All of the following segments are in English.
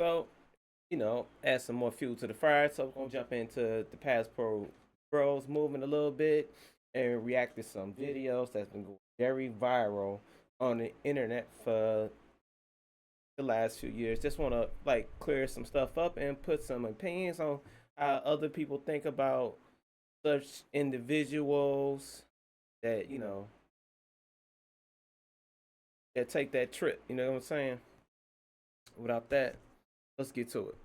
So, add some more fuel to the fire. So we're gonna jump into the Passport Bros movement a little bit and react to some videos that's been going very viral on the internet for the last few years. Just want to like clear some stuff up and put some opinions on how other people think about such individuals that that take that trip. You know what I'm saying? Without that, let's get to it.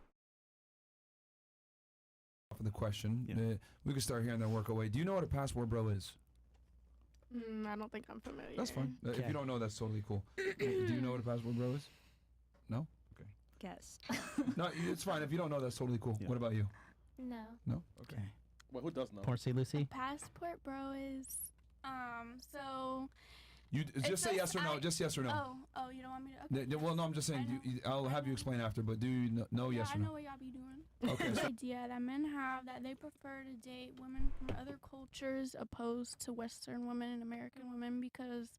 For the question, we can start here and then work away. Do you know what a passport bro is? I don't think I'm familiar. That's fine. If you don't know, that's totally cool. Do you know what a passport bro is? No? Okay. Guess. No, it's fine. If you don't know, that's totally cool. What about you? No. No? Okay. Well, who does know? Porcy Lucy? Passport bro is so You just say yes or no. Just yes or no. Oh, you don't want me to? Okay. Well, no, I'm just saying. I'll have you explain after. But do you know yes or I no? know what y'all be doing. Okay. The idea that men have that they prefer to date women from other cultures opposed to Western women and American women because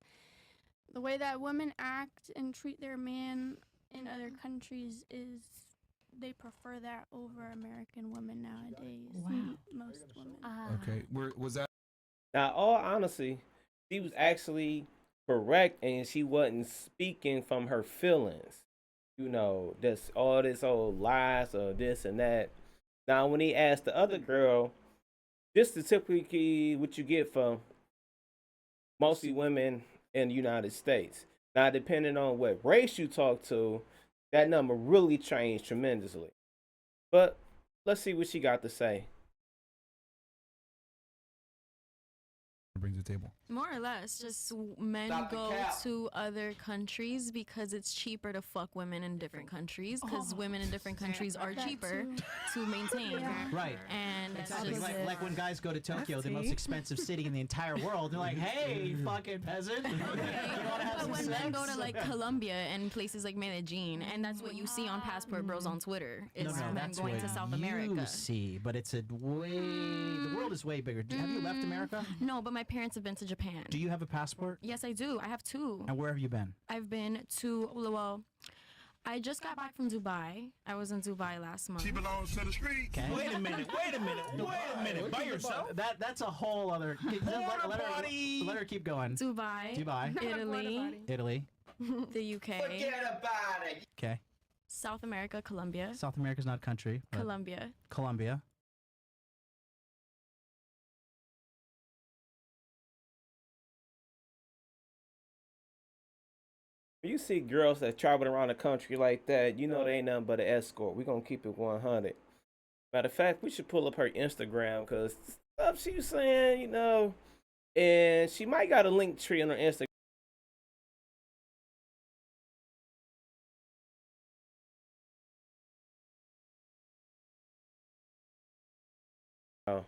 the way that women act and treat their man in other countries is they prefer that over American women nowadays. Wow. Most women. Okay. Was that? Now, all honesty, she was actually correct, and she wasn't speaking from her feelings. That's all this old lies or this and that. Now, when he asked the other girl, this is typically what you get from mostly women in the United States. Now, depending on what race you talk to, that number really changed tremendously. But let's see what she got to say. Brings the table. More or less, just men go to other countries because it's cheaper to fuck women in different countries because women in different countries are cheaper to maintain. Right. And Exactly. it's just, Like when guys go to Tokyo, the most expensive city in the entire world, they're like, hey, you fucking peasant. You wanna have but some when men go sex? to like Colombia and places like Medellin, and that's what you see on Passport Bros on Twitter, is men that's going what to South you America. see, but it's the world is way bigger. Have you left America? No, but my parents have been to Japan. Do you have a passport? Yes, I do. I have two. And where have you been? I've been to, well, I just got back from Dubai. I was in Dubai last month. She belongs to the streets. Okay. Wait a minute. By yourself? That's a whole other. Let her keep going. Dubai, Italy, the UK, Forget about it. okay. South America, Colombia, South America's not a country. but Colombia. You see girls that travel around the country like that, they ain't nothing but an escort. We gonna keep it 100. Matter of fact, we should pull up her Instagram because stuff she was saying, and she might got a link tree on her Instagram. But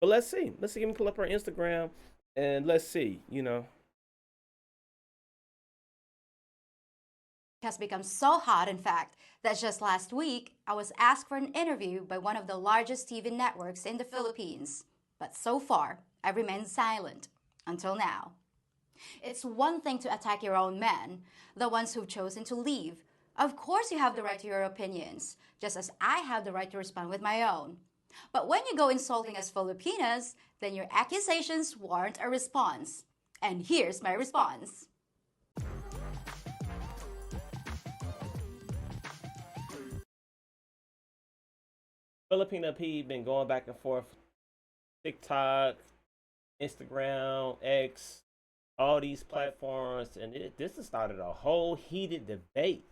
let's see. Let me pull up her Instagram and let's see. Has become so hot, in fact, that just last week, I was asked for an interview by one of the largest TV networks in the Philippines. But so far, I've remained silent until now. It's one thing to attack your own men, the ones who've chosen to leave. Of course, you have the right to your opinions, just as I have the right to respond with my own. But when you go insulting us Filipinas, then your accusations warrant a response. And here's my response. Filipina P been going back and forth, TikTok, Instagram, X, all these platforms, and this has started a whole heated debate.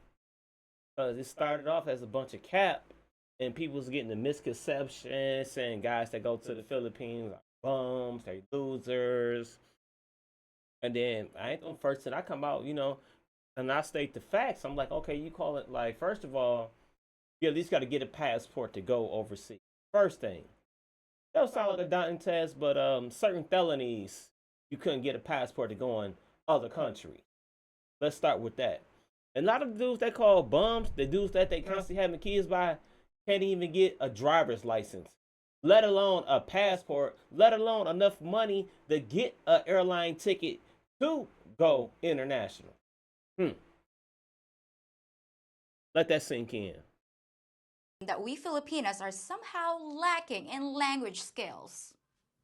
Because it started off as a bunch of cap, and people was getting the misconception, saying guys that go to the Philippines are bums, they losers. And then I ain't the first that I come out, and I state the facts. I'm like, okay, you call it like, first of all, you at least got to get a passport to go overseas. First thing. That would sound like a daunting test, but certain felonies, you couldn't get a passport to go in other countries. Let's start with that. And a lot of the dudes they call bums, the dudes that they constantly having kids by, can't even get a driver's license, let alone a passport, let alone enough money to get an airline ticket to go international. Let Let that sink in. That we Filipinas are somehow lacking in language skills.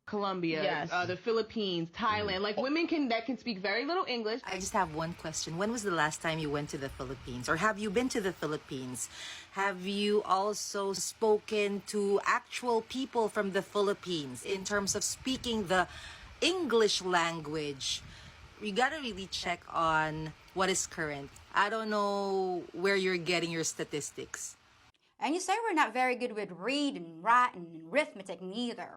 Colombia, Yes. The Philippines, Thailand, like women that can speak very little English. I just have one question. When was the last time you went to the Philippines? Or have you been to the Philippines? Have you also spoken to actual people from the Philippines in terms of speaking the English language? You gotta really check on what is current. I don't know where you're getting your statistics. And you say we're not very good with reading, writing, and arithmetic neither.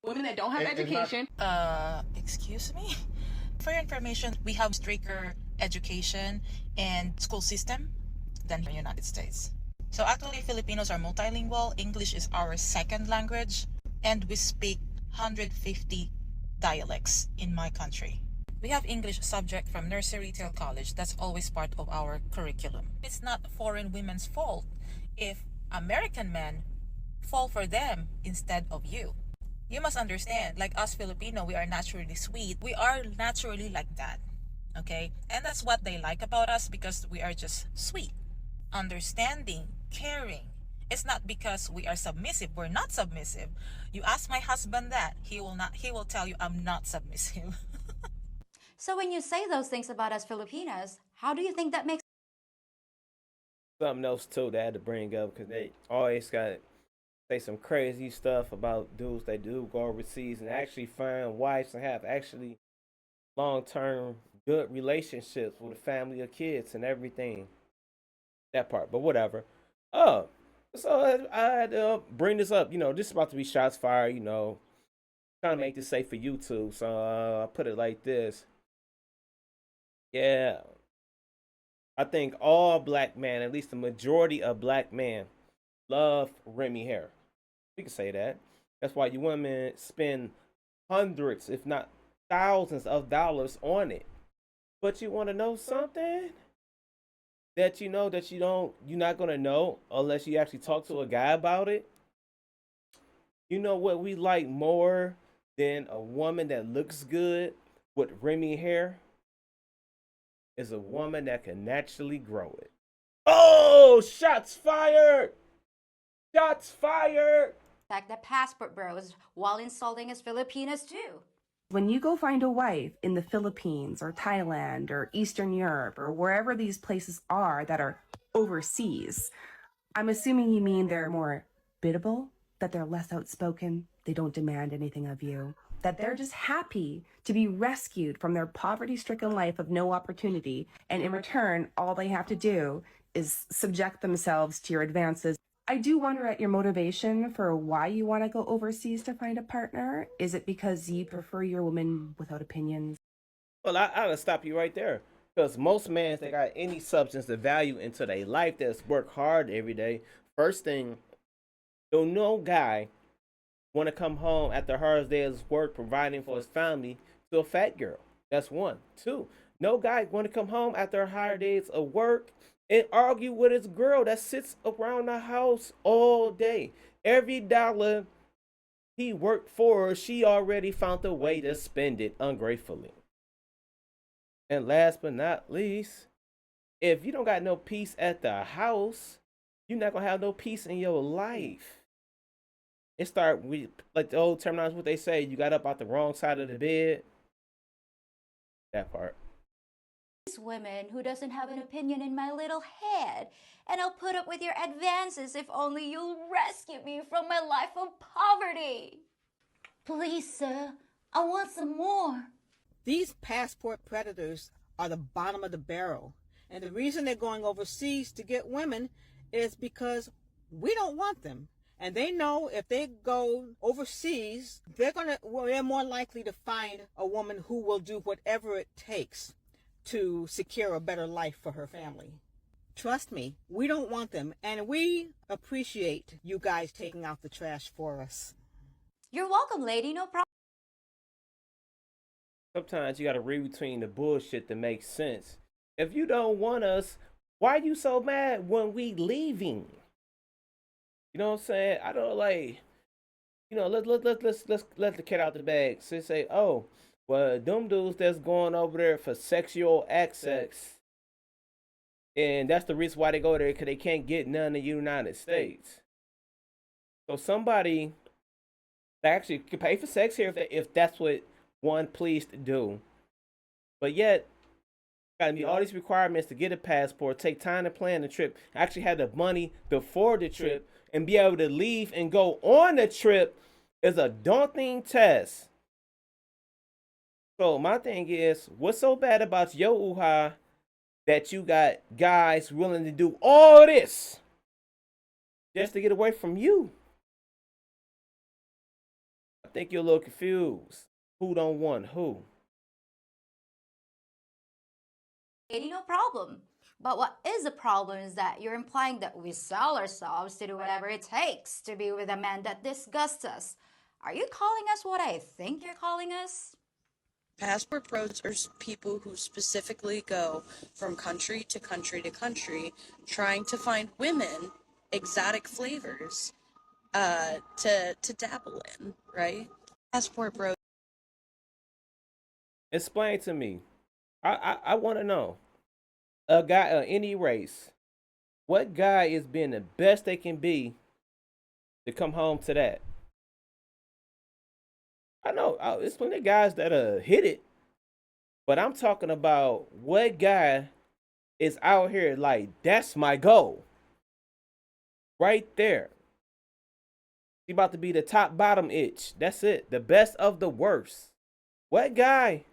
Women that don't have education. Excuse me? For your information, we have stricter education and school system than in the United States. So actually, Filipinos are multilingual. English is our second language, and we speak 150 dialects in my country. We have English subject from nursery till college. That's always part of our curriculum. It's not foreign women's fault if American men fall for them instead of you. You must understand, like us Filipino, we are naturally sweet. We are naturally like that, okay? And that's what they like about us, because we are just sweet, understanding, caring. It's not because we are submissive. We're not submissive. You ask my husband that, he will tell you I'm not submissive. So when you say those things about us Filipinas, how do you think that makes Something else too that I had to bring up, because they always got say some crazy stuff about dudes that do go overseas and actually find wives and have actually long-term good relationships with a family of kids and everything. That part, but whatever. Oh, so I had to bring this up. This is about to be shots fired. Trying to make this safe for YouTube. So I put it like this. Yeah, I think all black men, at least the majority of black men, love Remy hair. We can say that. That's why you women spend hundreds, if not thousands of dollars on it. But you want to know something that you're not going to know unless you actually talk to a guy about it? You know what we like more than a woman that looks good with Remy hair? Is a woman that can naturally grow it. Oh, shots fired! Shots fired! the passport bros while insulting us Filipinas too? When you go find a wife in the Philippines or Thailand or Eastern Europe or wherever these places are that are overseas, I'm assuming you mean they're more biddable, that they're less outspoken, they don't demand anything of you, that they're just happy to be rescued from their poverty-stricken life of no opportunity, and in return, all they have to do is subject themselves to your advances. I do wonder at your motivation for why you want to go overseas to find a partner. Is it because you prefer your woman without opinions? Well, I gotta stop you right there. Because most men that got any substance of value into their life that's work hard every day, first thing, don't no guy want to come home after a hard day's work providing for his family to a fat girl. That's one. Two, no guy want to come home after a hard days of work and argue with his girl that sits around the house all day. Every dollar he worked for, she already found a way to spend it ungratefully. And last but not least, if you don't got no peace at the house, you're not gonna have no peace in your life. It start with, like the old terminology, what they say, you got up out the wrong side of the bed. That part. Women who doesn't have an opinion in my little head, and I'll put up with your advances if only you'll rescue me from my life of poverty. Please, sir, I want some more. These passport predators are the bottom of the barrel, and the reason they're going overseas to get women is because we don't want them. And they know if they go overseas, they're more likely to find a woman who will do whatever it takes to secure a better life for her family. Trust me, we don't want them, and we appreciate you guys taking out the trash for us. You're welcome, lady, no problem. Sometimes you gotta read between the bullshit to make sense. If you don't want us, why are you so mad when we leaving? You know what I'm saying? I don't let's let the cat out the bag. So say, oh, well, them dudes that's going over there for sexual access, And that's the reason why they go there, because they can't get none in the United States. So somebody actually could pay for sex here if that's what one pleased to do. But yet, gotta meet all these requirements to get a passport, take time to plan the trip, actually have the money before the trip, and be able to leave and go on the trip is a daunting task. So my thing is, what's so bad about your UHA that you got guys willing to do all this just to get away from you? I think you're a little confused. Who don't want who? No problem. But what is the problem is that you're implying that we sell ourselves to do whatever it takes to be with a man that disgusts us. Are you calling us what I think you're calling us? Passport pros are people who specifically go from country to country to country trying to find women exotic flavors to dabble in, right? Passport bros. Explain to me. I want to know. A guy of any race, what guy is being the best they can be to come home to that? I know it's plenty of guys that hit it, but I'm talking about what guy is out here like, that's my goal. Right there. He about to be the top bottom itch. That's it. The best of the worst. What guy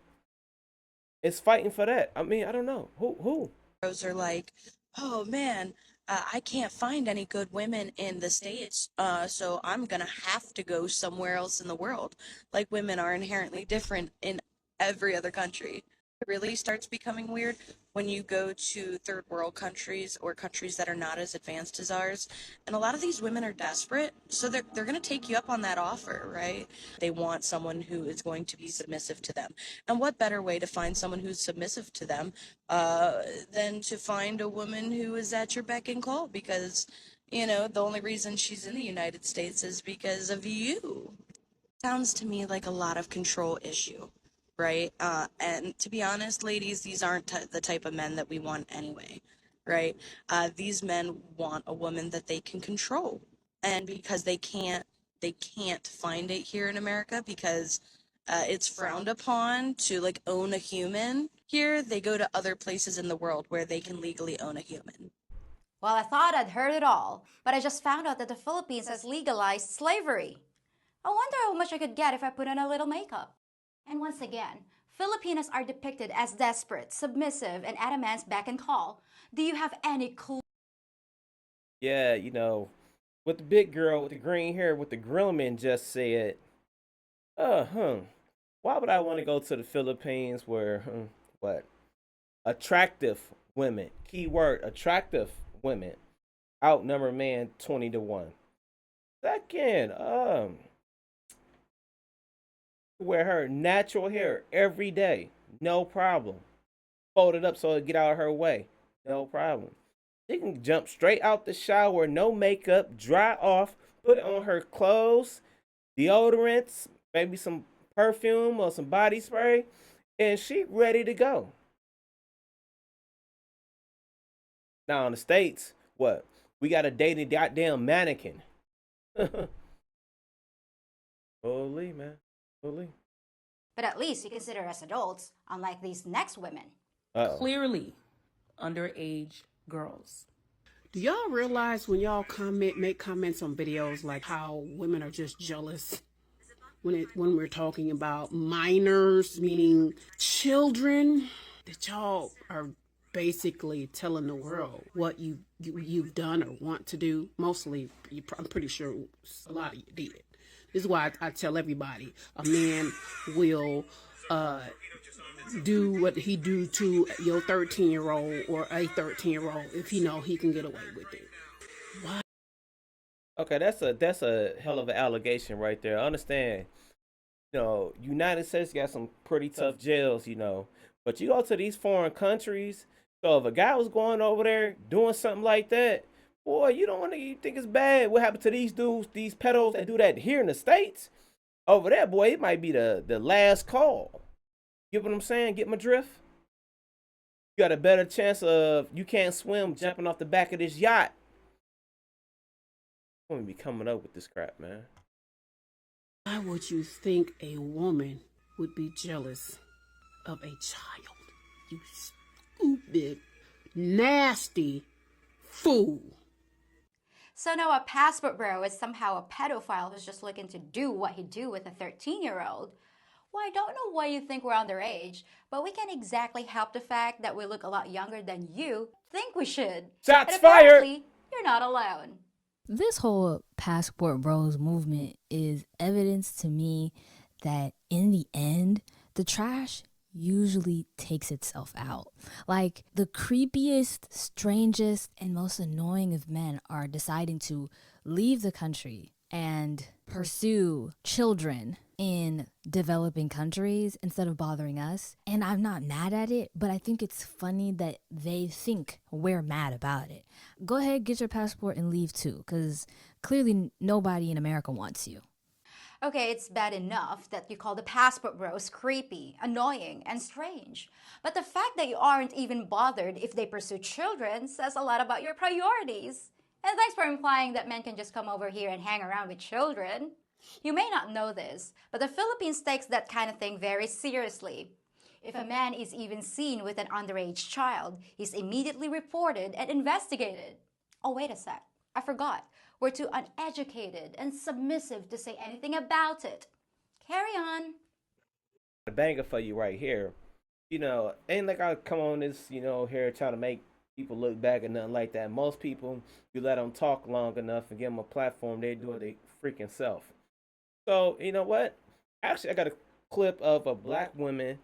is fighting for that? I mean, I don't know. Who? Pros are like, oh man, I can't find any good women in the States, so I'm gonna have to go somewhere else in the world. Like, women are inherently different in every other country. It really starts becoming weird when you go to third world countries or countries that are not as advanced as ours. And a lot of these women are desperate, so they're going to take you up on that offer, right? They want someone who is going to be submissive to them. And what better way to find someone who's submissive to them than to find a woman who is at your beck and call? Because, you know, the only reason she's in the United States is because of you. Sounds to me like a lot of control issue. Right? And to be honest, ladies, these aren't the type of men that we want anyway, right? These men want a woman that they can control. And because they can't find it here in America because it's frowned upon to like own a human here, they go to other places in the world where they can legally own a human. Well, I thought I'd heard it all, but I just found out that the Philippines has legalized slavery. I wonder how much I could get if I put on a little makeup. And once again, Filipinos are depicted as desperate, submissive, and at a man's beck and call. Do you have any clue? Yeah, you know, what the big girl with the green hair with the grillman just said. Why would I want to go to the Philippines where, what? Attractive women, keyword, attractive women, outnumber man 20-1. Second, wear her natural hair every day, no problem. Fold it up so it get out of her way, no problem. She can jump straight out the shower, no makeup, dry off, put on her clothes, deodorants, maybe some perfume or some body spray, and she ready to go. Now in the States, what? We got to date a goddamn mannequin. Holy man. But at least you consider us adults, unlike these next women. Clearly underage girls. Do y'all realize when y'all make comments on videos like how women are just jealous when we're talking about minors, meaning children, that y'all are basically telling the world what you've done or want to do? Mostly, I'm pretty sure a lot of you did. This is why I tell everybody, a man will do what he do to your 13-year-old or a 13-year-old if he know he can get away with it. Why? Okay, that's a hell of an allegation right there. I understand, you know, United States got some pretty tough jails, you know, but you go to these foreign countries. So if a guy was going over there doing something like that, boy, you think it's bad. What happened to these dudes, these pedos that do that here in the States? Over there, boy, it might be the last call. Get what I'm saying? Get my drift? You got a better chance of you can't swim jumping off the back of this yacht. I'm gonna be coming up with this crap, man. Why would you think a woman would be jealous of a child? You stupid, nasty fool. So now a passport bro is somehow a pedophile who's just looking to do what he do with a 13-year-old. Well, I don't know why you think we're underage, but we can't exactly help the fact that we look a lot younger than you think we should. Shots and fired! apparently, you're not alone. This whole passport bros movement is evidence to me that in the end, the trash usually takes itself out. Like, the creepiest, strangest, and most annoying of men are deciding to leave the country and pursue children in developing countries instead of bothering us. And I'm not mad at it, but I think it's funny that they think we're mad about it. Go ahead, get your passport and leave too, because clearly nobody in America wants you. Okay, it's bad enough that you call the passport bros creepy, annoying, and strange. But the fact that you aren't even bothered if they pursue children says a lot about your priorities. And thanks for implying that men can just come over here and hang around with children. You may not know this, but the Philippines takes that kind of thing very seriously. If a man is even seen with an underage child, he's immediately reported and investigated. Oh, wait a sec. I forgot. We're too uneducated and submissive to say anything about it. Carry on. A banger for you right here. You know, ain't like I come on this, here trying to make people look back or nothing like that. Most people, you let them talk long enough and give them a platform, they do it their freaking self. So, you know what? Actually, I got a clip of a black woman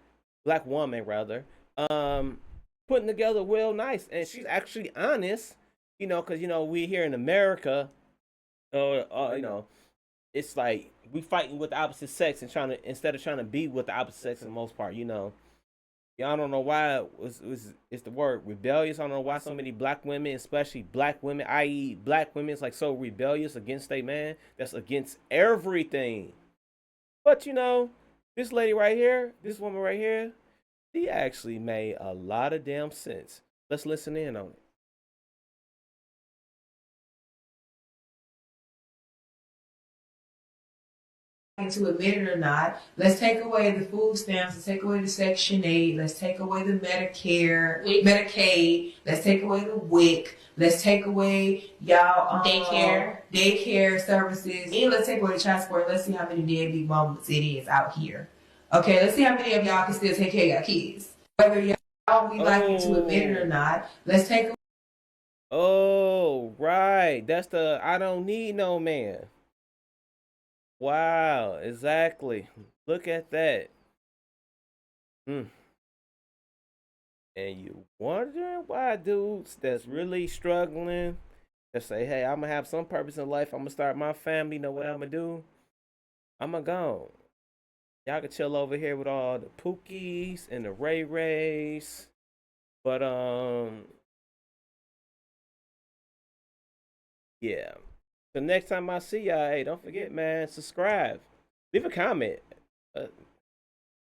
rather, putting together real nice. And she's actually honest, because, we here in America, it's like we fighting with the opposite sex and instead of trying to be with the opposite sex for the most part, Y'all don't know why it's the word rebellious. I don't know why so many black women, especially black women, i.e. black women, is like so rebellious against a man that's against everything. But this lady right here, this woman right here, she actually made a lot of damn sense. Let's listen in on it. To admit it or not, let's take away the food stamps, let's take away the Section 8, let's take away the Medicaid, let's take away the WIC, let's take away y'all daycare services, and let's take away the child support. Let's see how many deadbeat moments it is out here. Okay, let's see how many of y'all can still take care of your kids. Whether y'all be liking to admit it or not, let's take away. Oh, right. That's the I don't need no man. Wow, exactly. Look at that. And you wondering why dudes that's really struggling, that say, hey, I'm going to have some purpose in life. I'm going to start my family. Know what I'm going to do? I'm going to go. Y'all can chill over here with all the Pookies and the Ray Rays. But, yeah. So next time I see y'all, hey, don't forget, man, subscribe. Leave a comment.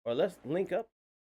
Or let's link up.